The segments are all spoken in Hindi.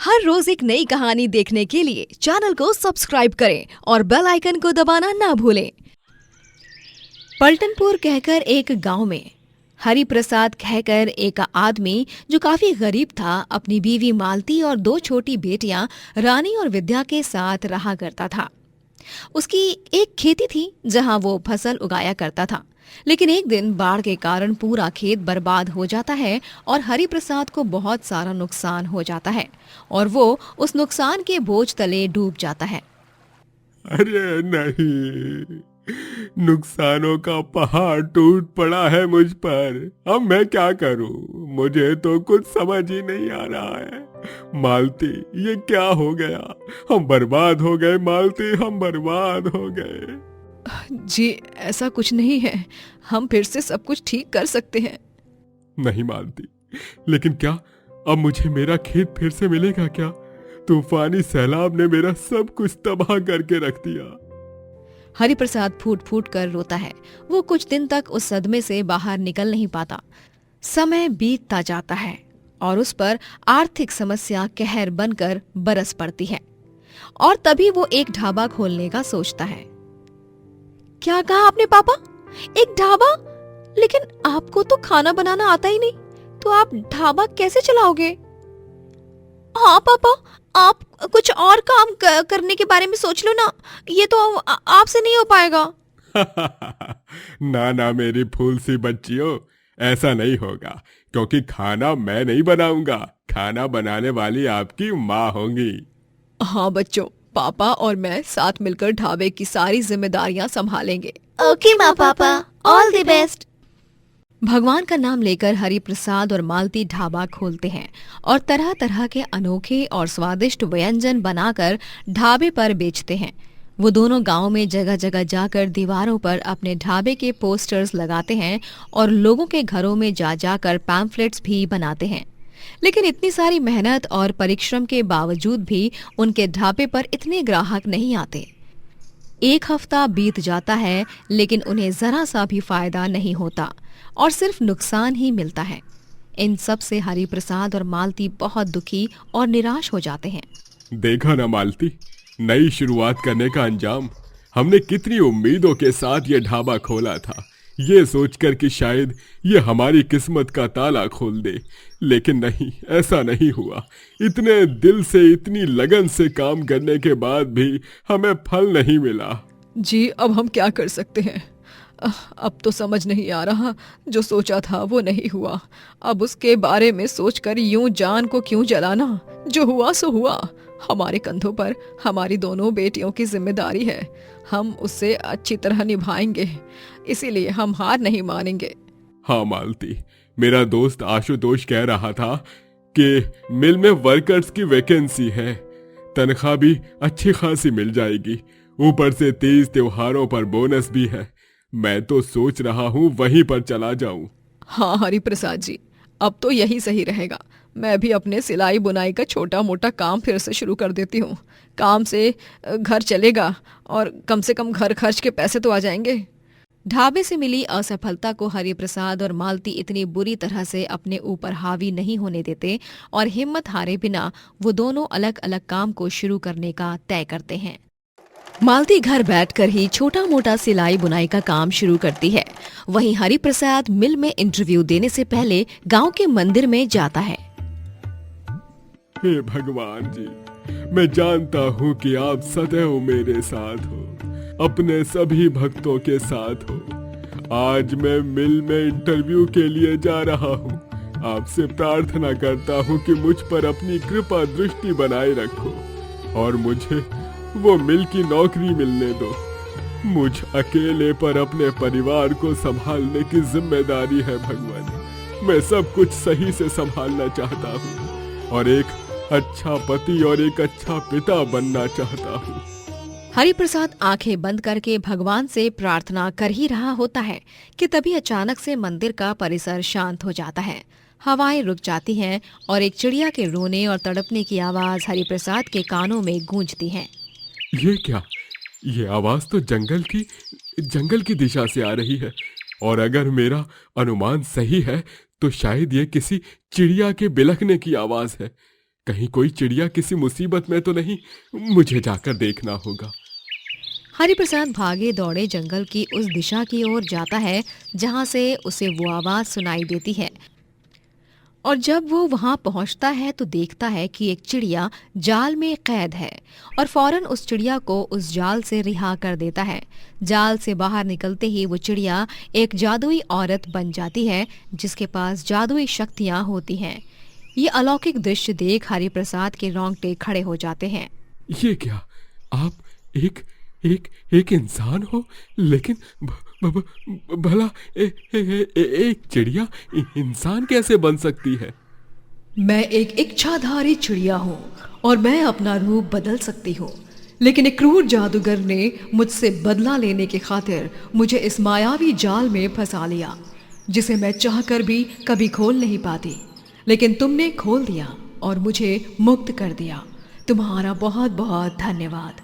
हर रोज एक नई कहानी देखने के लिए चैनल को सब्सक्राइब करें और बेल आइकन को दबाना ना भूलें। पलटनपुर कहकर एक गांव में हरि प्रसाद कहकर एक आदमी जो काफी गरीब था, अपनी बीवी मालती और 2 छोटी बेटियां रानी और विद्या के साथ रहा करता था। उसकी एक खेती थी जहां वो फसल उगाया करता था, लेकिन एक दिन बाढ़ के कारण पूरा खेत बर्बाद हो जाता है और हरि प्रसाद को बहुत सारा नुकसान हो जाता है और वो उस नुकसान के बोझ तले डूब जाता है। अरे नहीं, नुकसानों का पहाड़ टूट पड़ा है मुझ पर। अब मैं क्या करूं? मुझे तो कुछ समझ ही नहीं आ रहा है। मालती, ये क्या हो गया? हम बर्बाद हो गए मालती, हम बर्बाद हो गए। जी ऐसा कुछ नहीं है, हम फिर से सब कुछ ठीक कर सकते हैं। नहीं मालती, लेकिन क्या अब मुझे मेरा खेत फिर से मिलेगा क्या? तूफानी सैलाब ने मेरा सब कुछ तबाह करके रख दिया। हरि प्रसाद फूट फूट कर रोता है। वो कुछ दिन तक उस सदमे से बाहर निकल नहीं पाता। समय बीतता जाता है और उस पर आर्थिक समस्या कहर बनकर बरस पड़ती है और तभी वो एक ढाबा खोलने का सोचता है। क्या कहा आपने पापा? एक ढाबा? लेकिन आपको तो खाना बनाना आता ही नहीं, तो आप ढाबा कैसे चलाओगे? हाँ पापा, आप कुछ और काम करने के बारे में सोच लो ना, ये तो आपसे नहीं हो पाएगा। ना ना मेरी फूल सी बच्चियों, ऐसा नहीं होगा, क्योंकि खाना मैं नहीं बनाऊंगा, खाना बनाने वाली आपकी माँ होंगी। हाँ बच्चों, पापा और मैं साथ मिलकर ढाबे की सारी जिम्मेदारियां संभालेंगे। ओके माँ पापा, ऑल द बेस्ट। भगवान का नाम लेकर हरि प्रसाद और मालती ढाबा खोलते हैं और तरह तरह के अनोखे और स्वादिष्ट व्यंजन बनाकर ढाबे पर बेचते हैं। वो दोनों गांव में जगह जगह जाकर दीवारों पर अपने ढाबे के पोस्टर्स लगाते हैं और लोगों के घरों में जा जाकर पैम्फलेट्स भी बनाते हैं। लेकिन इतनी सारी मेहनत और परिश्रम के बावजूद भी उनके ढाबे पर इतने ग्राहक नहीं आते। 1 हफ्ता बीत जाता है, लेकिन उन्हें जरा सा भी फायदा नहीं होता और सिर्फ नुकसान ही मिलता है। इन सब से हरि प्रसाद और मालती बहुत दुखी और निराश हो जाते हैं। देखा ना मालती, नई शुरुआत करने का अंजाम। हमने कितनी उम्मीदों के साथ ये ढाबा खोला था, ये सोचकर कि शायद ये हमारी किस्मत का ताला खोल दे, लेकिन नहीं, ऐसा नहीं हुआ। इतने दिल से, इतनी लगन से काम करने के बाद भी हमें फल नहीं मिला। जी अब हम क्या कर सकते हैं? अब तो समझ नहीं आ रहा, जो सोचा था वो नहीं हुआ। अब उसके बारे में सोचकर यूं जान को क्यों जलाना? जो हुआ सो हुआ। हमारे कंधों पर हमारी दोनों बेटियों की जिम्मेदारी है, हम उससे अच्छी तरह निभाएंगे, इसीलिए हम हार नहीं मानेंगे। हाँ मालती, मेरा दोस्त आशुतोष कह रहा था कि मिल में वर्कर्स की वैकेंसी है, तनख्वाह भी अच्छी खासी मिल जाएगी, ऊपर से 30 त्योहारों पर बोनस भी है। मैं तो सोच रहा हूँ वहीं पर चला जाऊं। हाँ हरि प्रसाद जी, अब तो यही सही रहेगा। मैं भी अपने सिलाई बुनाई का छोटा मोटा काम फिर से शुरू कर देती हूँ। काम से घर चलेगा और कम से कम घर खर्च के पैसे तो आ जाएंगे। ढाबे से मिली असफलता को हरि प्रसाद और मालती इतनी बुरी तरह से अपने ऊपर हावी नहीं होने देते और हिम्मत हारे बिना वो दोनों अलग अलग काम को शुरू करने का तय करते हैं। मालती घर बैठकर ही छोटा मोटा सिलाई बुनाई का काम शुरू करती है। वहीं हरि प्रसाद मिल में इंटरव्यू देने से पहले गांव के मंदिर में जाता है। हे भगवान जी, मैं जानता हूँ कि आप सदैव मेरे साथ हो, अपने सभी भक्तों के साथ हो। आज मैं मिल में इंटरव्यू के लिए जा रहा हूँ। आपसे प्रार्थना करता हूँ कि मुझ पर अपनी कृपा दृष्टि बनाए रखो और मुझे वो मिल की नौकरी मिलने दो। मुझ अकेले पर अपने परिवार को संभालने की जिम्मेदारी है भगवान। मैं सब कुछ सही से संभालना चाहता हूँ और एक अच्छा पति और एक अच्छा पिता बनना चाहता हूँ। हरि प्रसाद आंखें बंद करके भगवान से प्रार्थना कर ही रहा होता है कि तभी अचानक से मंदिर का परिसर शांत हो जाता है। हवाएं रुक जाती हैं और एक चिड़िया के रोने और तड़पने की आवाज हरि प्रसाद के कानों में गूंजती है। ये क्या? ये आवाज तो जंगल की दिशा से आ रही है, और अगर मेरा अनुमान सही है तो शायद ये किसी चिड़िया के बिलखने की आवाज है। कहीं कोई चिड़िया किसी मुसीबत में तो नहीं, मुझे जाकर देखना होगा। हरिप्रसाद भागे दौड़े जंगल की उस दिशा की ओर जाता है जहां से उसे वो आवाज सुनाई देती है। और जब वो वहां पहुंचता है तो देखता है कि एक चिड़िया जाल में कैद है और फौरन उस चिड़िया को उस जाल से रिहा कर देता है। जाल से बाहर निकलते ही वो चिड़िया एक जादुई औरत बन जाती है जिसके पास जादुई शक्तियां होती हैं। ये अलौकिक दृश्य देख हरिप्रसाद के रोंगटे खड़े हो जाते हैं। ये क्या, आप एक इंसान हो, लेकिन भला एक चिड़िया इंसान कैसे बन सकती है? मैं एक इच्छाधारी चिड़िया हूँ और मैं अपना रूप बदल सकती हूँ, लेकिन एक क्रूर जादूगर ने मुझसे बदला लेने की खातिर मुझे इस मायावी जाल में फंसा लिया जिसे मैं चाहकर भी कभी खोल नहीं पाती। लेकिन तुमने खोल दिया और मुझे मुक्त कर दिया। तुम्हारा बहुत बहुत धन्यवाद।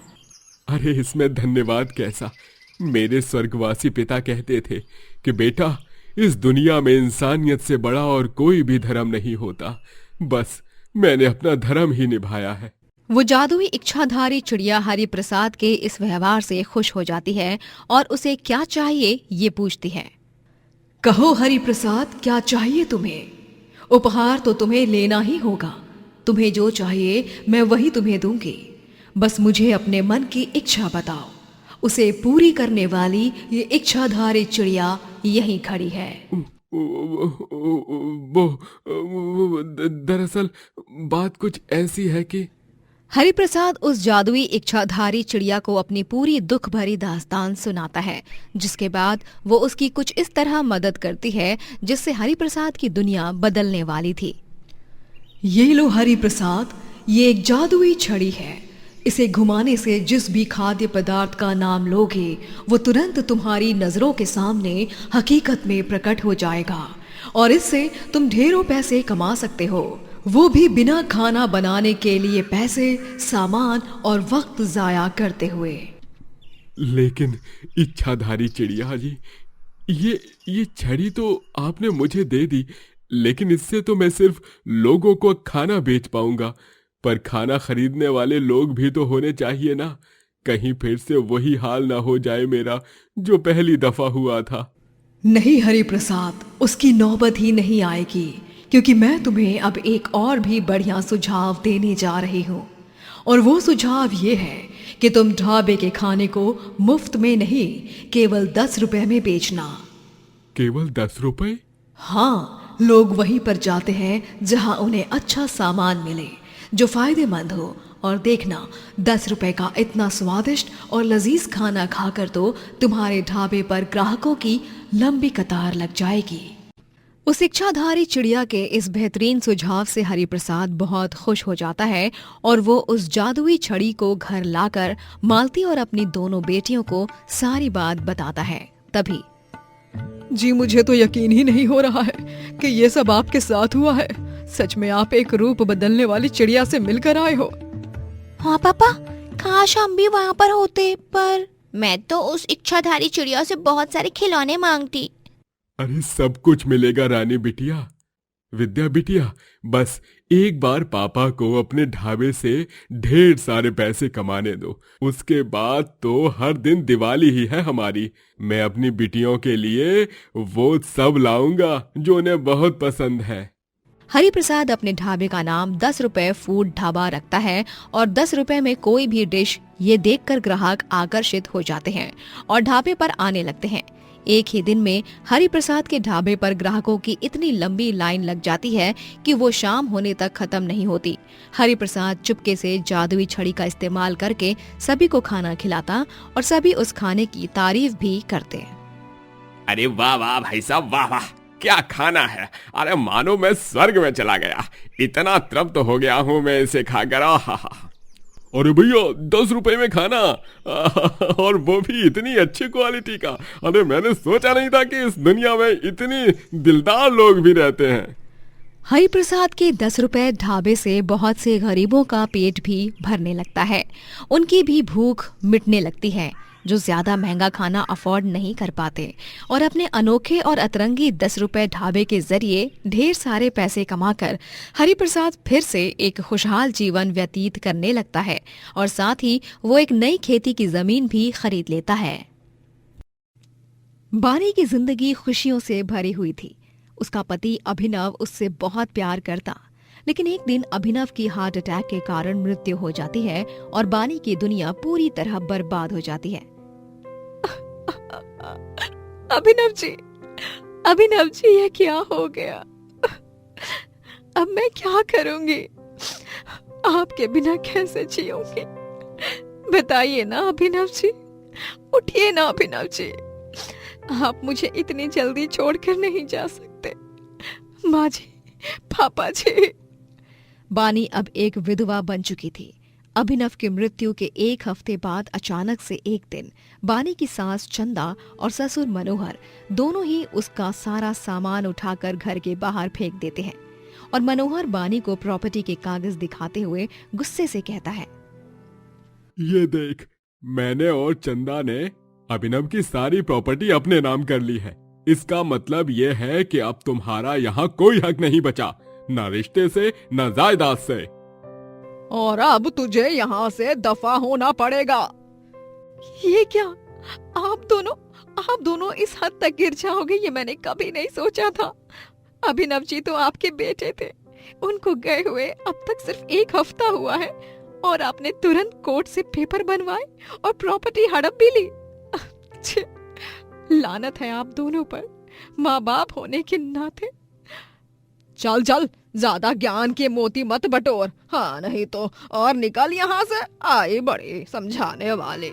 अरे इसमें धन्यवाद कैसा? मेरे स्वर्गवासी पिता कहते थे कि बेटा, इस दुनिया में इंसानियत से बड़ा और कोई भी धर्म नहीं होता। बस मैंने अपना धर्म ही निभाया है। वो जादुई इच्छाधारी चिड़िया हरिप्रसाद के इस व्यवहार से खुश हो जाती है और उसे क्या चाहिए ये पूछती है। कहो हरिप्रसाद, क्या चाहिए तुम्हें? उपहार तो तुम्हें लेना ही होगा। तुम्हें जो चाहिए मैं वही तुम्हें दूंगी। बस मुझे अपने मन की इच्छा बताओ। उसे पूरी करने वाली ये इच्छाधारी चिड़िया यहीं खड़ी है। दरअसल बात कुछ ऐसी है कि हरिप्रसाद उस जादुई इच्छाधारी चिड़िया को अपनी पूरी दुख भरी दास्तान सुनाता है, जिसके बाद वो उसकी कुछ इस तरह मदद करती है जिससे हरिप्रसाद की दुनिया बदलने वाली थी। ये लो हरिप्रसाद, ये एक जादुई छड़ी है। इसे घुमाने से जिस भी खाद्य पदार्थ का नाम लोगे वो तुरंत तुम्हारी नजरों के सामने हकीकत में प्रकट हो जाएगा और इससे तुम ढेरों पैसे कमा सकते हो, वो भी बिना खाना बनाने के लिए पैसे, सामान और वक्त जाया करते हुए। लेकिन इच्छाधारी चिड़िया जी, ये छड़ी तो आपने मुझे दे दी, लेकिन इससे तो मैं सिर्फ लोगों को खाना बेच पाऊंगा। पर खाना खरीदने वाले लोग भी तो होने चाहिए ना। कहीं फिर से वही हाल ना हो जाए मेरा जो पहली दफा हुआ था। नहीं हरिप्रसाद, उसकी नौबत ही नहीं आएगी, क्योंकि मैं तुम्हें अब एक और भी बढ़िया सुझाव देने जा रही हूँ। और वो सुझाव ये है कि तुम ढाबे के खाने को मुफ्त में नहीं, केवल 10 रुपए में बेचना। केवल 10 रुपए? हाँ, लोग वहीं पर जाते हैं जहाँ उन्हें अच्छा सामान मिले जो फायदेमंद हो। और देखना, 10 रुपए का इतना स्वादिष्ट और लजीज खाना खाकर तो तुम्हारे ढाबे पर ग्राहकों की लंबी कतार लग जाएगी। उस इच्छाधारी चिड़िया के इस बेहतरीन सुझाव से हरिप्रसाद बहुत खुश हो जाता है और वो उस जादुई छड़ी को घर लाकर मालती और अपनी दोनों बेटियों को सारी बात बताता है। तभी जी, मुझे तो यकीन ही नहीं हो रहा है कि ये सब आपके साथ हुआ है। सच में आप एक रूप बदलने वाली चिड़िया से मिलकर आए हो। हाँ पापा, काश हम भी वहाँ पर होते, पर मैं तो उस इच्छाधारी चिड़िया से बहुत सारे खिलौने मांगती। अरे सब कुछ मिलेगा रानी बिटिया, विद्या बिटिया। बस एक बार पापा को अपने ढाबे से ढेर सारे पैसे कमाने दो, उसके बाद तो हर दिन दिवाली ही है हमारी। मैं अपनी बिटियों के लिए वो सब लाऊंगा जो उन्हें बहुत पसंद है। हरिप्रसाद अपने ढाबे का नाम 10 रुपए फूड ढाबा रखता है और 10 रुपए में कोई भी डिश ये देखकर ग्राहक आकर्षित हो जाते हैं और ढाबे पर आने लगते हैं। एक ही दिन में हरिप्रसाद के ढाबे पर ग्राहकों की इतनी लंबी लाइन लग जाती है कि वो शाम होने तक खत्म नहीं होती। हरिप्रसाद चुपके से जादुई छड़ी का इस्तेमाल करके सभी को खाना खिलाता और सभी उस खाने की तारीफ भी करते। अरे वाह वाह भाई साहब, वाह वाह, क्या खाना है। अरे मानो मैं स्वर्ग में चला गया। इतना तृप्त हो गया हूँ मैं इसे खाकर। अरे भैया 10 रुपए में खाना, और वो भी इतनी अच्छी क्वालिटी का। अरे मैंने सोचा नहीं था कि इस दुनिया में इतनी दिलदार लोग भी रहते हैं। हरिप्रसाद के 10 रुपए ढाबे से बहुत से गरीबों का पेट भी भरने लगता है, उनकी भी भूख मिटने लगती है। जो ज्यादा महंगा खाना अफोर्ड नहीं कर पाते और अपने अनोखे और अतरंगी 10 रुपए ढाबे के जरिए ढेर सारे पैसे कमाकर हरिप्रसाद फिर से एक खुशहाल जीवन व्यतीत करने लगता है और साथ ही वो एक नई खेती की जमीन भी खरीद लेता है। बानी की जिंदगी खुशियों से भरी हुई थी। उसका पति अभिनव उससे बहुत प्यार करता, लेकिन एक दिन अभिनव की हार्ट अटैक के कारण मृत्यु हो जाती है और बानी की दुनिया पूरी तरह बर्बाद हो जाती है। अभिनव जी ये क्या हो गया? अब मैं क्या करूंगी? आपके बिना कैसे जीऊंगी? बताइए ना अभिनव जी, उठिए ना अभिनव जी, आप मुझे इतनी जल्दी छोड़कर नहीं जा सकते। माँ जी, पापा जी। बानी अब एक विधवा बन चुकी थी। अभिनव की मृत्यु के 1 हफ्ते बाद अचानक से एक दिन बानी की सास चंदा और ससुर मनोहर दोनों ही उसका सारा सामान उठाकर घर के बाहर फेंक देते हैं और मनोहर बानी को प्रॉपर्टी के कागज दिखाते हुए गुस्से से कहता है, ये देख, मैंने और चंदा ने अभिनव की सारी प्रॉपर्टी अपने नाम कर ली है। इसका मतलब ये है कि अब तुम्हारा यहाँ कोई हक नहीं बचा, न रिश्ते से न जायदाद से। और अब तुझे यहाँ से दफा होना पड़ेगा। ये क्या? आप दोनों इस हद तक गिर जाओगे ये मैंने कभी नहीं सोचा था। अभिनव जी तो आपके बेटे थे, उनको गए हुए अब तक सिर्फ 1 हफ्ता हुआ है और आपने तुरंत कोर्ट से पेपर बनवाए और प्रॉपर्टी हड़प भी ली। लानत है आप दोनों पर, माँ बाप होने के नाते। चल ज्यादा ज्ञान के मोती मत बटोर, हाँ नहीं तो और निकल यहाँ से, आए बड़े समझाने वाले।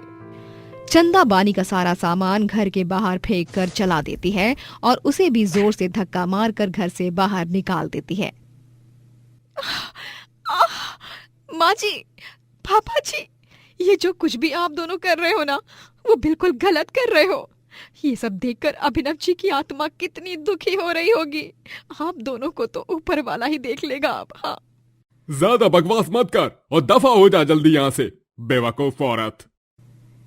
चंदा बानी का सारा सामान घर के बाहर फेंक कर चला देती है और उसे भी जोर से धक्का मारकर घर से बाहर निकाल देती है। माँ जी, पापा जी, ये जो कुछ भी आप दोनों कर रहे हो ना, वो बिल्कुल गलत कर रहे हो। ये सब देखकर अभिनव जी की आत्मा कितनी दुखी हो रही होगी। आप दोनों को तो ऊपर वाला ही देख लेगा अब। हाँ, ज्यादा बकवास मत कर और दफा हो जा जल्दी यहाँ से, बेवकूफ औरत।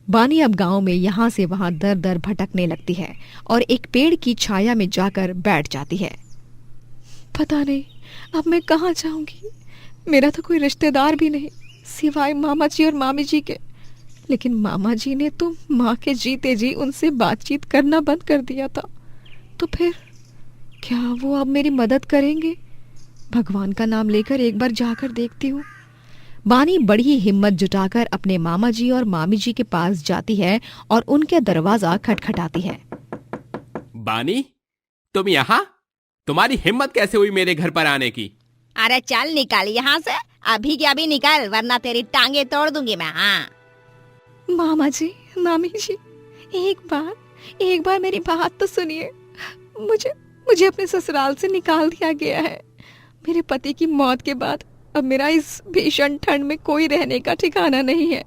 बानी अब गांव में यहाँ से वहाँ दर दर भटकने लगती है और एक पेड़ की छाया में जाकर बैठ जाती है। पता नहीं अब मैं कहाँ जाऊंगी। मेरा तो कोई रिश्तेदार भी नहीं सिवाय मामा जी और मामी जी के। लेकिन मामा जी ने तो माँ के जीते जी उनसे बातचीत करना बंद कर दिया था, तो फिर क्या वो अब मेरी मदद करेंगे? भगवान का नाम लेकर एक बार जाकर देखती हूँ। बानी बड़ी हिम्मत जुटाकर अपने मामा जी और मामी जी के पास जाती है और उनके दरवाजा खटखटाती है। बानी, तुम यहाँ? तुम्हारी हिम्मत कैसे हुई मेरे घर पर आने की? अरे चल निकल यहाँ से, अभी के अभी निकल, वरना तेरी टांगे तोड़ दूंगी मैं। हाँ मामा जी, मामी जी, एक बार मेरी बात तो सुनिए। मुझे अपने ससुराल से निकाल दिया गया है। मेरे पति की मौत के बाद अब मेरा इस भीषण ठंड में कोई रहने का ठिकाना नहीं है।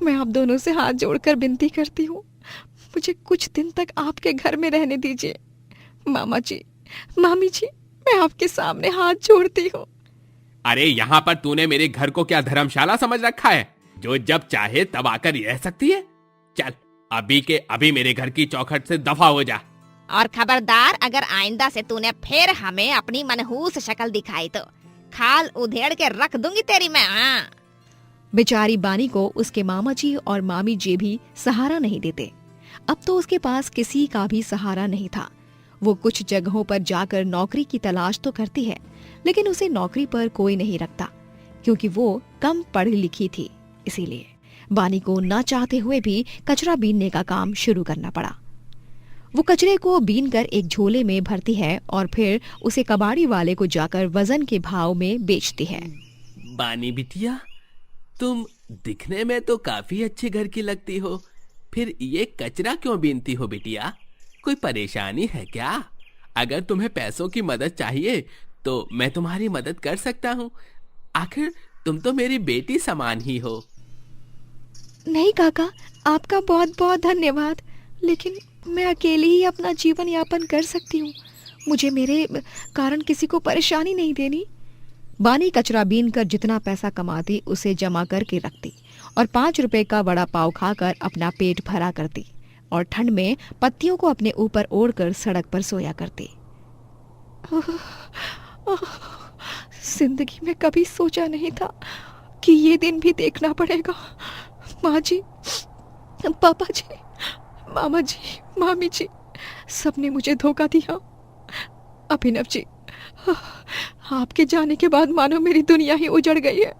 मैं आप दोनों से हाथ जोड़कर विनती करती हूँ, मुझे कुछ दिन तक आपके घर में रहने दीजिए। मामा जी, मामी जी, मैं आपके सामने हाथ जोड़ती हूँ। अरे यहाँ पर तूने मेरे घर को क्या धर्मशाला समझ रखा है, जो जब चाहे तब आकर रह सकती है? चल अभी के अभी मेरे घर की चौखट से दफा हो जा। और खबरदार, अगर आइंदा से तूने फिर हमें अपनी मनहूस शक्ल दिखाई तो खाल उधेड़ के रख दूंगी तेरी मैं। हाँ। बेचारी बानी को उसके मामा जी और मामी जी भी सहारा नहीं देते। अब तो उसके पास किसी का भी सहारा नहीं था। वो कुछ जगहों पर जाकर नौकरी की तलाश तो करती है, लेकिन उसे नौकरी पर कोई नहीं रखता, क्योंकि वो कम पढ़ी लिखी थी। इसीलिए बानी को ना चाहते हुए भी कचरा बीनने का काम शुरू करना पड़ा। वो कचरे को बीनकर एक झोले में भरती है और फिर उसे कबाड़ी वाले को जाकर वजन के भाव में बेचती है। बानी बिटिया, तुम दिखने में तो काफी अच्छे घर की लगती हो, फिर ये कचरा क्यों बीनती हो बिटिया? कोई परेशानी है क्या? अगर तुम्हें पैसों की मदद चाहिए तो मैं तुम्हारी मदद कर सकता हूँ। आखिर तुम तो मेरी बेटी समान ही हो। नहीं काका, आपका बहुत बहुत धन्यवाद, लेकिन मैं अकेली ही अपना जीवन यापन कर सकती हूँ। मुझे मेरे कारण किसी को परेशानी नहीं देनी। बानी कचरा बीन कर जितना पैसा कमाती उसे जमा करके रखती और 5 रुपए का वड़ा पाव खाकर अपना पेट भरा करती और ठंड में पत्तियों को अपने ऊपर ओढ़कर सड़क पर सोया करती। जिंदगी में कभी सोचा नहीं था कि ये दिन भी देखना पड़ेगा। माँ जी, पापा जी, मामा जी, मामी जी, सबने मुझे धोखा दिया। अभिनव जी, आपके जाने के बाद मानो मेरी दुनिया ही उजड़ गई है।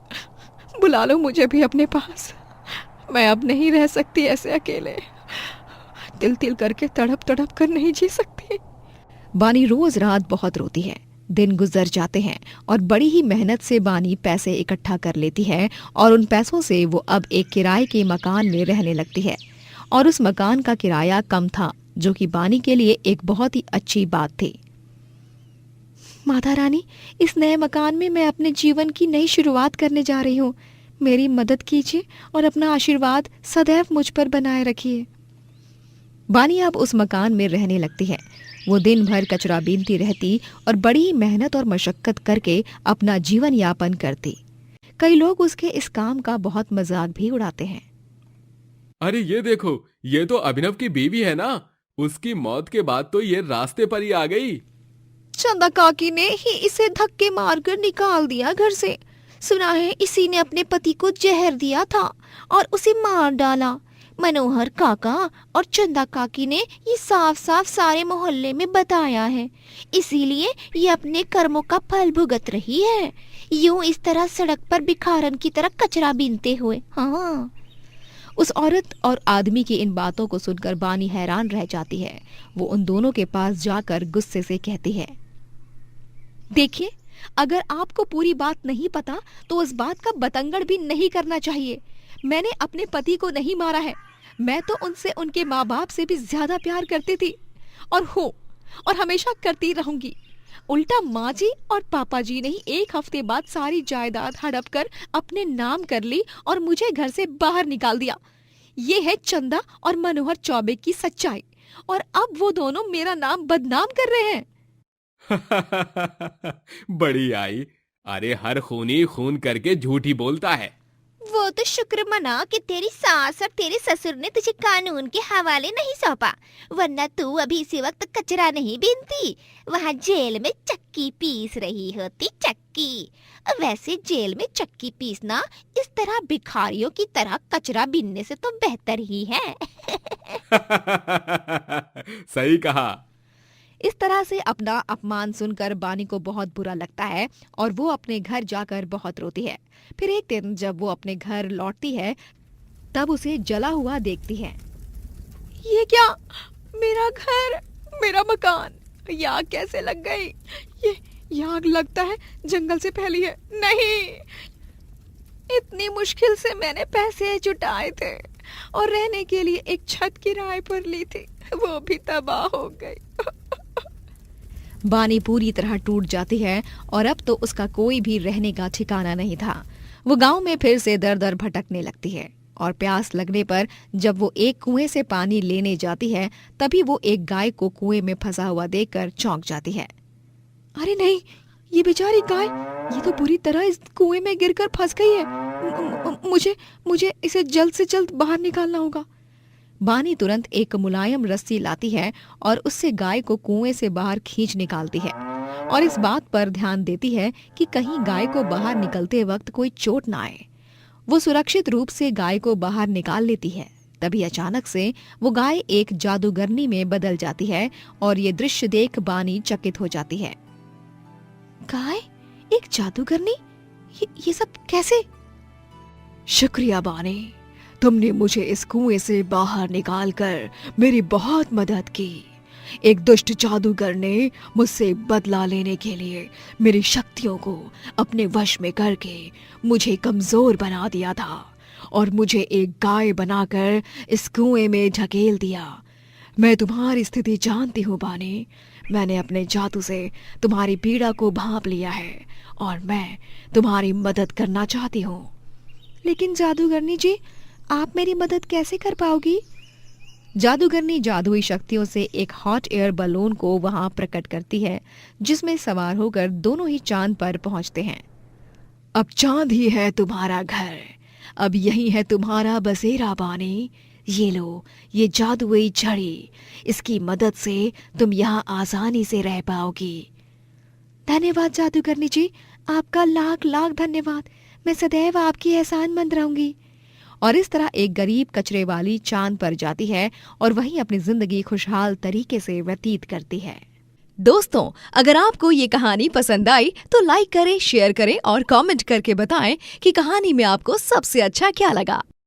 बुला लो मुझे भी अपने पास। मैं अब नहीं रह सकती ऐसे अकेले। तिल तिल करके तड़प तड़प कर नहीं जी सकती। बानी रोज रात बहुत रोती है। दिन गुजर जाते हैं और बड़ी ही मेहनत से बानी पैसे इकट्ठा कर लेती है और उन पैसों से वो अब एक किराए के मकान में रहने लगती है। और उस मकान का किराया कम था, जो कि बानी के लिए एक बहुत ही अच्छी बात थी। माता रानी, इस नए मकान में मैं अपने जीवन की नई शुरुआत करने जा रही हूँ। मेरी मदद कीजिए और अपना आशीर्वाद सदैव मुझ पर बनाए रखिए। बानी अब उस मकान में रहने लगती है। वो दिन भर कचरा बीनती रहती और बड़ी मेहनत और मशक्कत करके अपना जीवन यापन करती। कई लोग उसके इस काम का बहुत मजाक भी उड़ाते हैं। अरे ये देखो, ये तो अभिनव की बीवी है ना। उसकी मौत के बाद तो ये रास्ते पर ही आ गई। चंदा काकी ने ही इसे धक्के मारकर निकाल दिया घर से। सुना है इसी ने अपने पति को जहर दिया था और उसे मार डाला। मनोहर काका और चंदा काकी ने ये साफ साफ सारे मोहल्ले में बताया है, इसीलिए ये अपने कर्मों का फल भुगत रही है, यूं इस तरह सड़क पर भिखारन की तरह कचरा बीनते हुए। हाँ। उस औरत और आदमी की इन बातों को सुनकर बानी हैरान रह जाती है। वो उन दोनों के पास जाकर गुस्से से कहती है, देखिए, अगर आपको पूरी बात नहीं पता तो उस बात का बतंगड़ भी नहीं करना चाहिए। मैंने अपने पति को नहीं मारा है। मैं तो उनसे उनके माँ बाप से भी ज्यादा प्यार करती थी और हमेशा करती रहूंगी। उल्टा माँ जी और पापा जी ने ही 1 हफ्ते बाद सारी जायदाद हड़प कर अपने नाम कर ली और मुझे घर से बाहर निकाल दिया। ये है चंदा और मनोहर चौबे की सच्चाई, और अब वो दोनों मेरा नाम बदनाम कर रहे हैं। बड़ी आई। अरे हर खूनी खून करके झूठ ही बोलता है। वो तो शुक्र मना कि तेरी सास और तेरे ससुर ने तुझे कानून के हवाले नहीं सौंपा, वरना तू अभी इसी वक्त कचरा नहीं बीनती, वहाँ जेल में चक्की पीस रही होती। चक्की। वैसे जेल में चक्की पीसना इस तरह भिखारियों की तरह कचरा बीनने से तो बेहतर ही है। सही कहा। इस तरह से अपना अपमान सुनकर बानी को बहुत बुरा लगता है और वो अपने घर जाकर बहुत रोती है। फिर एक दिन जब वो अपने घर लौटती है तब उसे जला हुआ देखती है। ये क्या? मेरा घर, मेरा मकान, ये आग कैसे लग गई? ये आग लगता है जंगल से फैली है। नहीं, इतनी मुश्किल से मैंने पैसे जुटाए थे और रहने के लिए एक छत किराए पर ली थी, वो भी तबाह हो गई। बानी पूरी तरह टूट जाती है और अब तो उसका कोई भी रहने का ठिकाना नहीं था। वो गांव में फिर से दर दर भटकने लगती है और प्यास लगने पर जब वो एक कुएं से पानी लेने जाती है तभी वो एक गाय को कुएं में फंसा हुआ देखकर चौंक जाती है। अरे नहीं, ये बेचारी गाय, ये तो बुरी तरह इस कुएं में गिरकर फंस गई है। मुझे इसे जल्द से जल्द बाहर निकालना होगा। बानी तुरंत एक मुलायम रस्सी लाती है और उससे गाय को कुएं से बाहर खींच निकालती है और इस बात पर ध्यान देती है कि कहीं गाय को बाहर निकलते वक्त कोई चोट ना आए। वो सुरक्षित रूप से गाय को बाहर निकाल लेती है। तभी अचानक से वो गाय एक जादूगरनी में बदल जाती है और ये दृश्य देख बानी चकित हो जाती है। गाय, एक जादूगरनी, ये सब कैसे? शुक्रिया बानी, तुमने मुझे इस कुएं से बाहर निकालकर मेरी बहुत मदद की। एक दुष्ट जादूगर ने मुझसे बदला लेने के लिए मेरी शक्तियों को अपने वश में करके मुझे कमजोर बना दिया था और मुझे एक गाय बनाकर इस कुएं में ढकेल दिया। मैं तुम्हारी स्थिति जानती हूँ बानी। मैंने अपने जादू से तुम्हारी पीड़ा को भांप लिया है और मैं तुम्हारी मदद करना चाहती हूँ। लेकिन जादूगरनी जी, आप मेरी मदद कैसे कर पाओगी? जादूगरनी जादुई शक्तियों से एक हॉट एयर बलून को वहां प्रकट करती है जिसमें सवार होकर दोनों ही चांद पर पहुंचते हैं। अब चांद ही है तुम्हारा घर। अब यही है तुम्हारा बसेरा बानी। ये लो, ये जादुई छड़ी, इसकी मदद से तुम यहाँ आसानी से रह पाओगी। धन्यवाद जादूगरनी जी, आपका लाख लाख धन्यवाद। मैं सदैव आपकी एहसानमंद रहूंगी। और इस तरह एक गरीब कचरे वाली चांद पर जाती है और वहीं अपनी जिंदगी खुशहाल तरीके से व्यतीत करती है। दोस्तों, अगर आपको ये कहानी पसंद आई तो लाइक करें, शेयर करें और कमेंट करके बताएं कि कहानी में आपको सबसे अच्छा क्या लगा।